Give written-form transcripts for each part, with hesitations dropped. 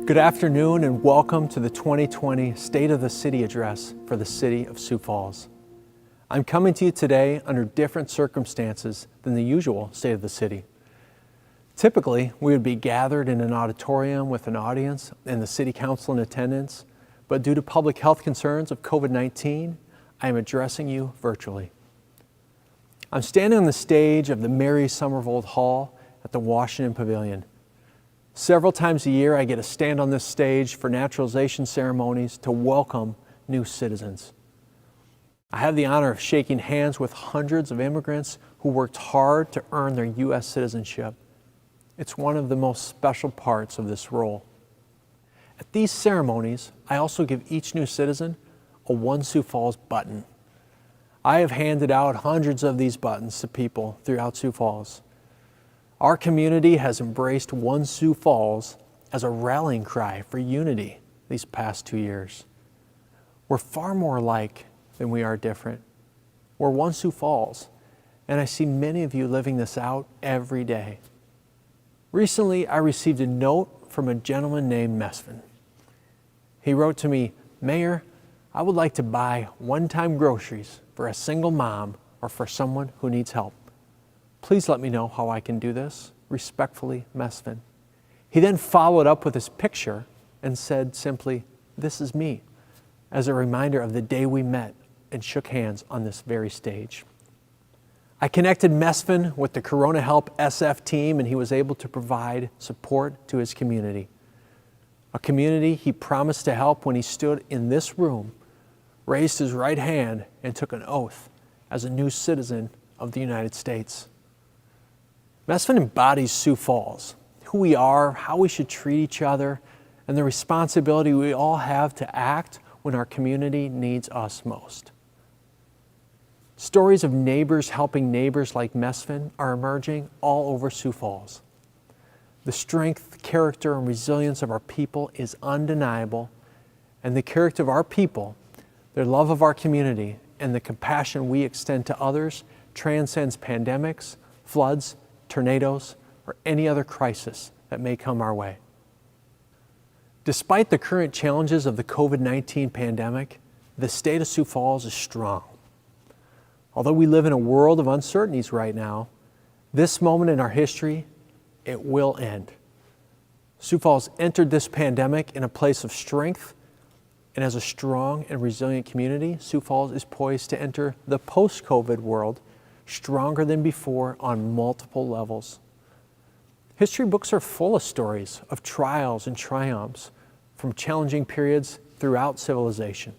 Good afternoon and welcome to the 2020 State of the City Address for the City of Sioux Falls. I'm coming to you today under different circumstances than the usual State of the City. Typically, we would be gathered in an auditorium with an audience and the City Council in attendance, but due to public health concerns of COVID-19, I am addressing you virtually. I'm standing on the stage of the Mary Summervold Hall at the Washington Pavilion. Several times a year, I get to stand on this stage for naturalization ceremonies to welcome new citizens. I have the honor of shaking hands with hundreds of immigrants who worked hard to earn their U.S. citizenship. It's one of the most special parts of this role. At these ceremonies, I also give each new citizen a One Sioux Falls button. I have handed out hundreds of these buttons to people throughout Sioux Falls. Our community has embraced One Sioux Falls as a rallying cry for unity these past 2 years. We're far more alike than we are different. We're One Sioux Falls, and I see many of you living this out every day. Recently, I received a note from a gentleman named Mesvin. He wrote to me, "Mayor, I would like to buy one-time groceries for a single mom or for someone who needs help. Please let me know how I can do this. Respectfully, Mesvin." He then followed up with his picture and said simply, "This is me," as a reminder of the day we met and shook hands on this very stage. I connected Mesvin with the Corona Help SF team, and he was able to provide support to his community. A community he promised to help when he stood in this room, raised his right hand, and took an oath as a new citizen of the United States. Mesvin embodies Sioux Falls, who we are, how we should treat each other, and the responsibility we all have to act when our community needs us most. Stories of neighbors helping neighbors like Mesvin are emerging all over Sioux Falls. The strength, character, and resilience of our people is undeniable, and the character of our people, their love of our community, and the compassion we extend to others transcends pandemics, floods, tornadoes, or any other crisis that may come our way. Despite the current challenges of the COVID-19 pandemic, the state of Sioux Falls is strong. Although we live in a world of uncertainties right now, this moment in our history, it will end. Sioux Falls entered this pandemic in a place of strength, and as a strong and resilient community, Sioux Falls is poised to enter the post-COVID world stronger than before on multiple levels. History books are full of stories of trials and triumphs from challenging periods throughout civilization.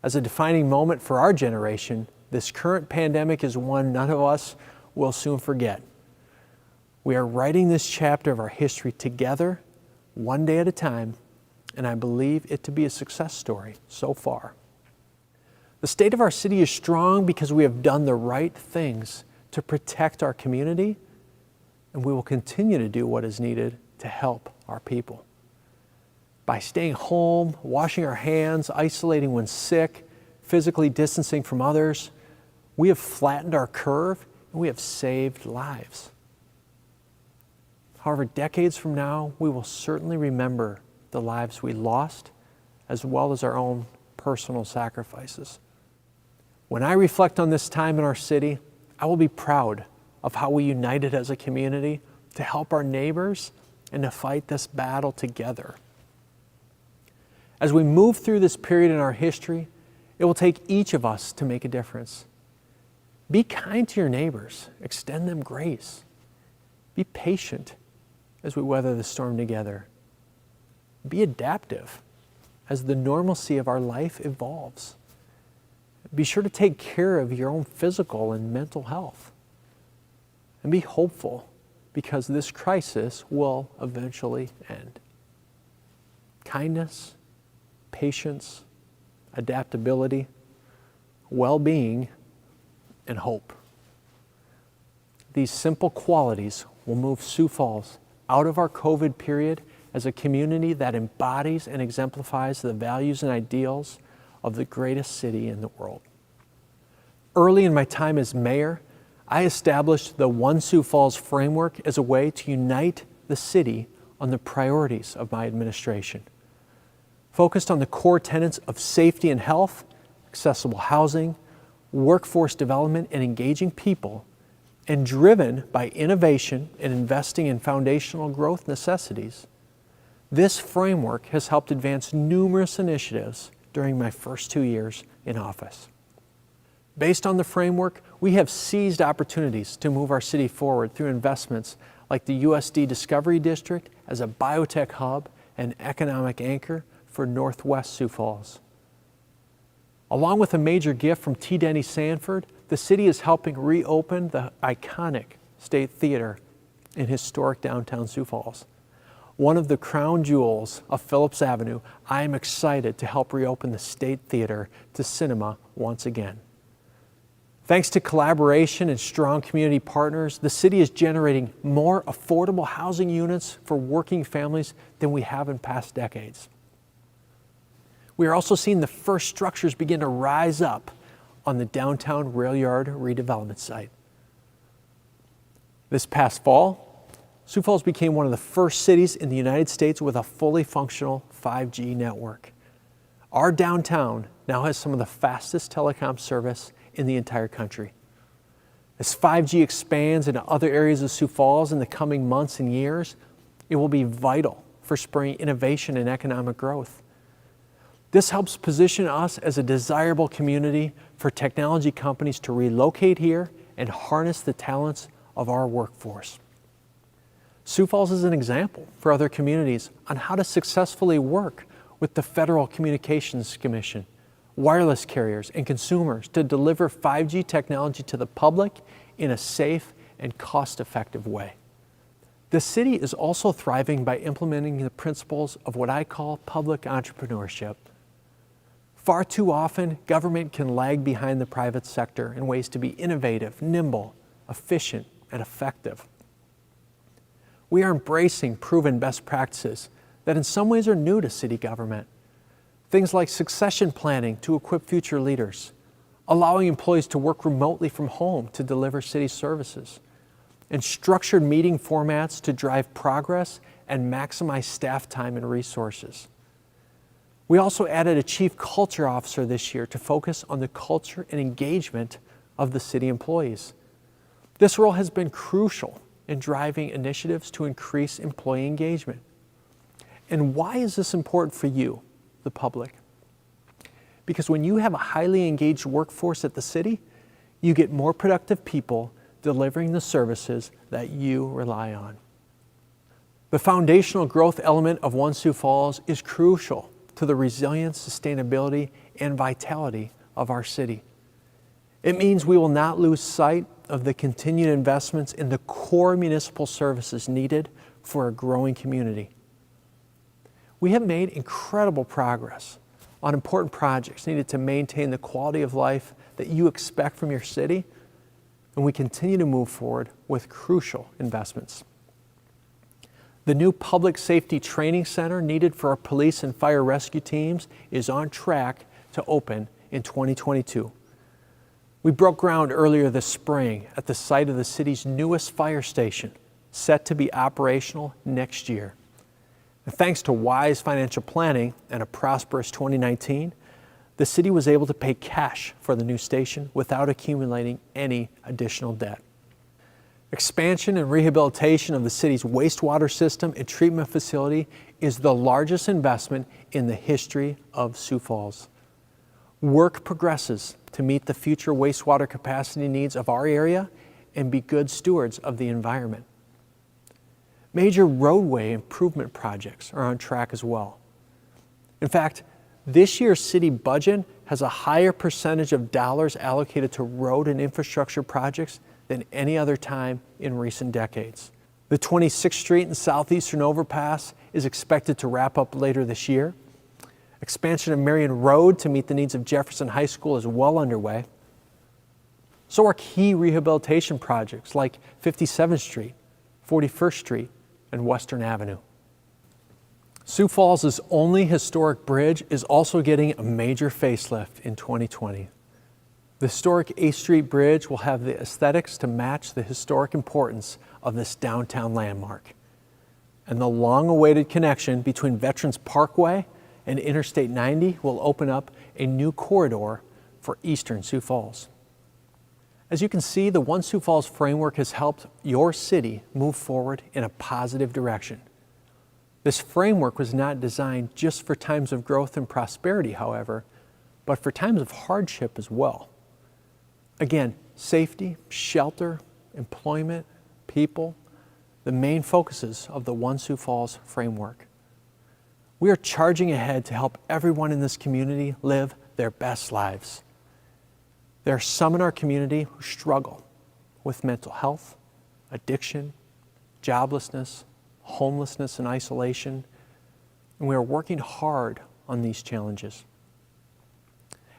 As a defining moment for our generation, this current pandemic is one none of us will soon forget. We are writing this chapter of our history together, one day at a time, and I believe it to be a success story so far. The state of our city is strong because we have done the right things to protect our community, and we will continue to do what is needed to help our people. By staying home, washing our hands, isolating when sick, physically distancing from others, we have flattened our curve and we have saved lives. However, decades from now, we will certainly remember the lives we lost, as well as our own personal sacrifices. When I reflect on this time in our city, I will be proud of how we united as a community to help our neighbors and to fight this battle together. As we move through this period in our history, it will take each of us to make a difference. Be kind to your neighbors, extend them grace. Be patient as we weather the storm together. Be adaptive as the normalcy of our life evolves. Be sure to take care of your own physical and mental health. And be hopeful, because this crisis will eventually end. Kindness, patience, adaptability, well-being, and hope. These simple qualities will move Sioux Falls out of our COVID period as a community that embodies and exemplifies the values and ideals of the greatest city in the world. Early in my time as mayor, I established the One Sioux Falls framework as a way to unite the city on the priorities of my administration. Focused on the core tenets of safety and health, accessible housing, workforce development, and engaging people, and driven by innovation and investing in foundational growth necessities, this framework has helped advance numerous initiatives during my first 2 years in office. Based on the framework, we have seized opportunities to move our city forward through investments like the USD Discovery District as a biotech hub and economic anchor for Northwest Sioux Falls. Along with a major gift from T. Denny Sanford, the city is helping reopen the iconic State Theater in historic downtown Sioux Falls. One of the crown jewels of Phillips Avenue, I am excited to help reopen the State Theater to cinema once again. Thanks to collaboration and strong community partners, the city is generating more affordable housing units for working families than we have in past decades. We are also seeing the first structures begin to rise up on the downtown rail yard redevelopment site. This past fall, Sioux Falls became one of the first cities in the United States with a fully functional 5G network. Our downtown now has some of the fastest telecom service in the entire country. As 5G expands into other areas of Sioux Falls in the coming months and years, it will be vital for spurring innovation and economic growth. This helps position us as a desirable community for technology companies to relocate here and harness the talents of our workforce. Sioux Falls is an example for other communities on how to successfully work with the Federal Communications Commission, wireless carriers, and consumers to deliver 5G technology to the public in a safe and cost-effective way. The city is also thriving by implementing the principles of what I call public entrepreneurship. Far too often, government can lag behind the private sector in ways to be innovative, nimble, efficient, and effective. We are embracing proven best practices that in some ways are new to city government. Things like succession planning to equip future leaders, allowing employees to work remotely from home to deliver city services, and structured meeting formats to drive progress and maximize staff time and resources. We also added a Chief Culture Officer this year to focus on the culture and engagement of the city employees. This role has been crucial in driving initiatives to increase employee engagement. And why is this important for you, the public? Because when you have a highly engaged workforce at the city, you get more productive people delivering the services that you rely on. The foundational growth element of One Sioux Falls is crucial to the resilience, sustainability, and vitality of our city. It means we will not lose sight of the continued investments in the core municipal services needed for a growing community. We have made incredible progress on important projects needed to maintain the quality of life that you expect from your city, and we continue to move forward with crucial investments. The new Public Safety Training Center needed for our police and fire rescue teams is on track to open in 2022. We broke ground earlier this spring at the site of the city's newest fire station, set to be operational next year. And thanks to wise financial planning and a prosperous 2019, the city was able to pay cash for the new station without accumulating any additional debt. Expansion and rehabilitation of the city's wastewater system and treatment facility is the largest investment in the history of Sioux Falls. Work progresses to meet the future wastewater capacity needs of our area and be good stewards of the environment. Major roadway improvement projects are on track as well. In fact, this year's city budget has a higher percentage of dollars allocated to road and infrastructure projects than any other time in recent decades. The 26th Street and Southeastern Overpass is expected to wrap up later this year. Expansion of Marion Road to meet the needs of Jefferson High School is well underway. So are key rehabilitation projects like 57th Street, 41st Street, and Western Avenue. Sioux Falls' only historic bridge is also getting a major facelift in 2020. The historic 8th Street Bridge will have the aesthetics to match the historic importance of this downtown landmark. and the long-awaited connection between Veterans Parkway and Interstate 90 will open up a new corridor for eastern Sioux Falls. As you can see, the One Sioux Falls framework has helped your city move forward in a positive direction. This framework was not designed just for times of growth and prosperity, however, but for times of hardship as well. Again, safety, shelter, employment, people, the main focuses of the One Sioux Falls framework. We are charging ahead to help everyone in this community live their best lives. There are some in our community who struggle with mental health, addiction, joblessness, homelessness, and isolation, and we are working hard on these challenges.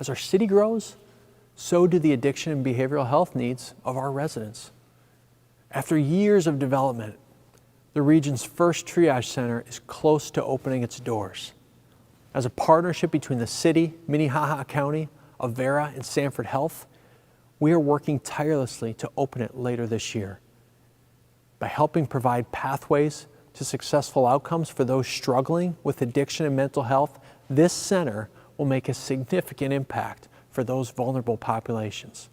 As our city grows, so do the addiction and behavioral health needs of our residents. After years of development, the region's first triage center is close to opening its doors. As a partnership between the city, Minnehaha County, Avera, and Sanford Health, we are working tirelessly to open it later this year. By helping provide pathways to successful outcomes for those struggling with addiction and mental health, this center will make a significant impact for those vulnerable populations.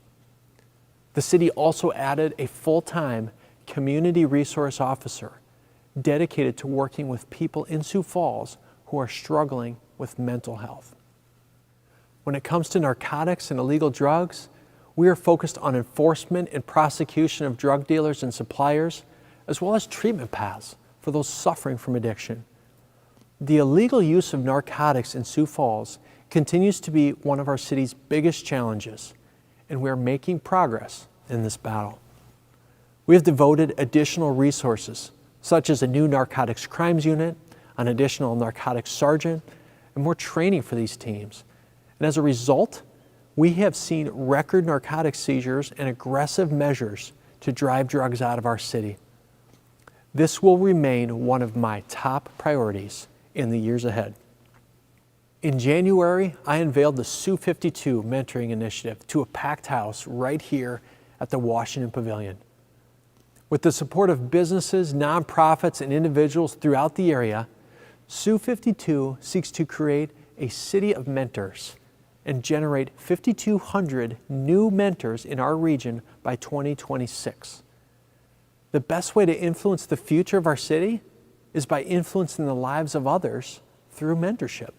The city also added a full-time community resource officer dedicated to working with people in Sioux Falls who are struggling with mental health. When it comes to narcotics and illegal drugs, we are focused on enforcement and prosecution of drug dealers and suppliers, as well as treatment paths for those suffering from addiction. The illegal use of narcotics in Sioux Falls continues to be one of our city's biggest challenges, and we are making progress in this battle. We have devoted additional resources, such as a new narcotics crimes unit, an additional narcotics sergeant, and more training for these teams. And as a result, we have seen record narcotics seizures and aggressive measures to drive drugs out of our city. This will remain one of my top priorities in the years ahead. In January, I unveiled the Sioux 52 Mentoring Initiative to a packed house right here at the Washington Pavilion. With the support of businesses, nonprofits, and individuals throughout the area, Sioux 52 seeks to create a city of mentors and generate 5,200 new mentors in our region by 2026. The best way to influence the future of our city is by influencing the lives of others through mentorship.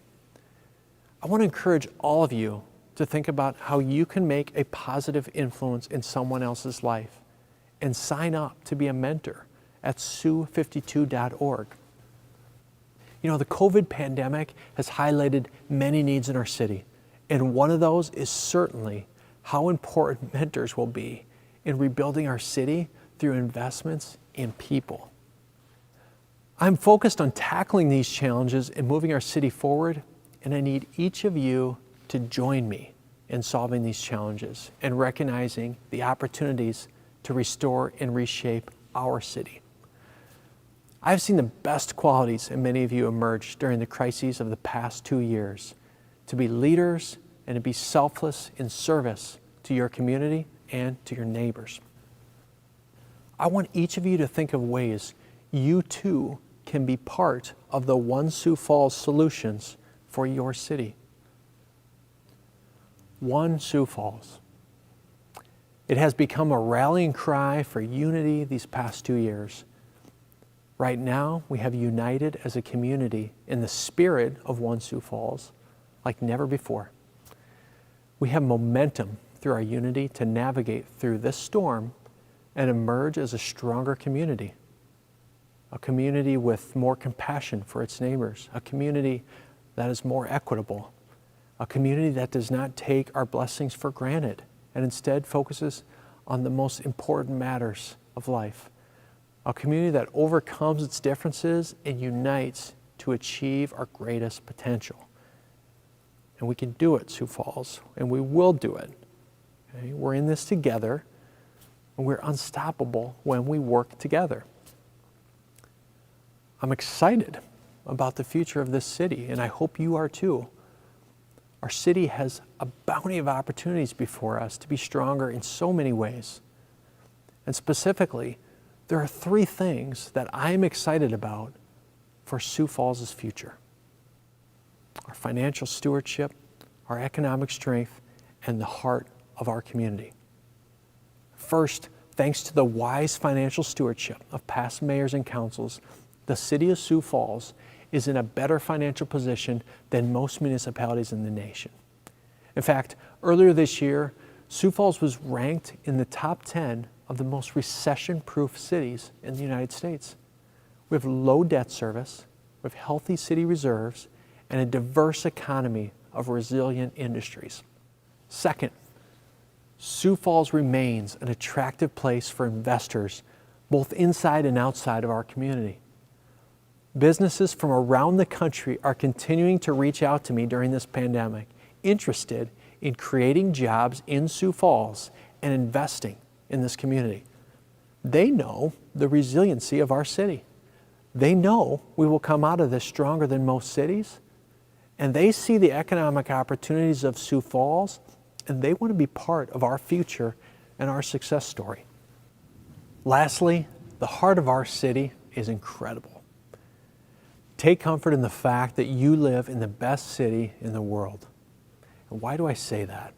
I want to encourage all of you to think about how you can make a positive influence in someone else's life and sign up to be a mentor at sioux52.org. You know, the COVID pandemic has highlighted many needs in our city, and one of those is certainly how important mentors will be in rebuilding our city through investments in people. I'm focused on tackling these challenges and moving our city forward, and I need each of you to join me in solving these challenges and recognizing the opportunities to restore and reshape our city. I've seen the best qualities in many of you emerge during the crises of the past 2 years, to be leaders and to be selfless in service to your community and to your neighbors. I want each of you to think of ways you too can be part of the One Sioux Falls solutions for your city. One Sioux Falls. It has become a rallying cry for unity these past 2 years. Right now, we have united as a community in the spirit of One Sioux Falls like never before. We have momentum through our unity to navigate through this storm and emerge as a stronger community. A community with more compassion for its neighbors, a community that is more equitable, a community that does not take our blessings for granted and instead focuses on the most important matters of life. A community that overcomes its differences and unites to achieve our greatest potential. And we can do it, Sioux Falls, and we will do it. Okay? We're in this together, and we're unstoppable when we work together. I'm excited about the future of this city, and I hope you are too. Our city has a bounty of opportunities before us to be stronger in so many ways. And specifically, there are 3 things that I'm excited about for Sioux Falls' future. Our financial stewardship, our economic strength, and the heart of our community. First, thanks to the wise financial stewardship of past mayors and councils, the city of Sioux Falls is in a better financial position than most municipalities in the nation. In fact, earlier this year, Sioux Falls was ranked in the top 10 of the most recession-proof cities in the United States. We have low debt service, we have healthy city reserves, and a diverse economy of resilient industries. Second, Sioux Falls remains an attractive place for investors both inside and outside of our community. Businesses from around the country are continuing to reach out to me during this pandemic, interested in creating jobs in Sioux Falls and investing in this community. They know the resiliency of our city. They know we will come out of this stronger than most cities, and they see the economic opportunities of Sioux Falls, and they want to be part of our future and our success story. Lastly, the heart of our city is incredible. Take comfort in the fact that you live in the best city in the world. And why do I say that?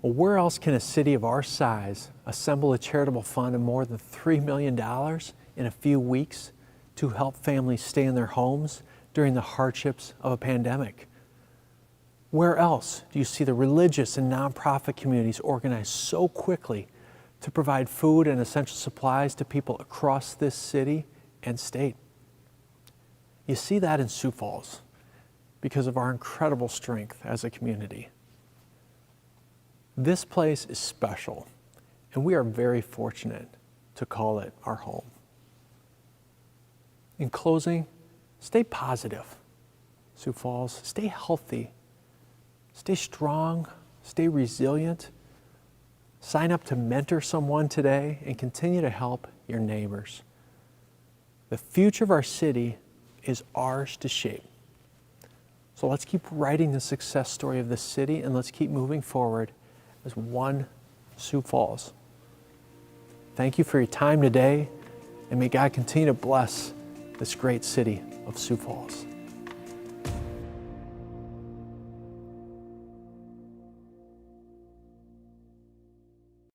Well, where else can a city of our size assemble a charitable fund of more than $3 million in a few weeks to help families stay in their homes during the hardships of a pandemic? Where else do you see the religious and nonprofit communities organized so quickly to provide food and essential supplies to people across this city and state? You see that in Sioux Falls because of our incredible strength as a community. This place is special, and we are very fortunate to call it our home. In closing, stay positive, Sioux Falls. Stay healthy. Stay strong. Stay resilient. Sign up to mentor someone today and continue to help your neighbors. The future of our city is ours to shape. So let's keep writing the success story of this city, and let's keep moving forward as one Sioux Falls. Thank you for your time today, and may God continue to bless this great city of Sioux Falls.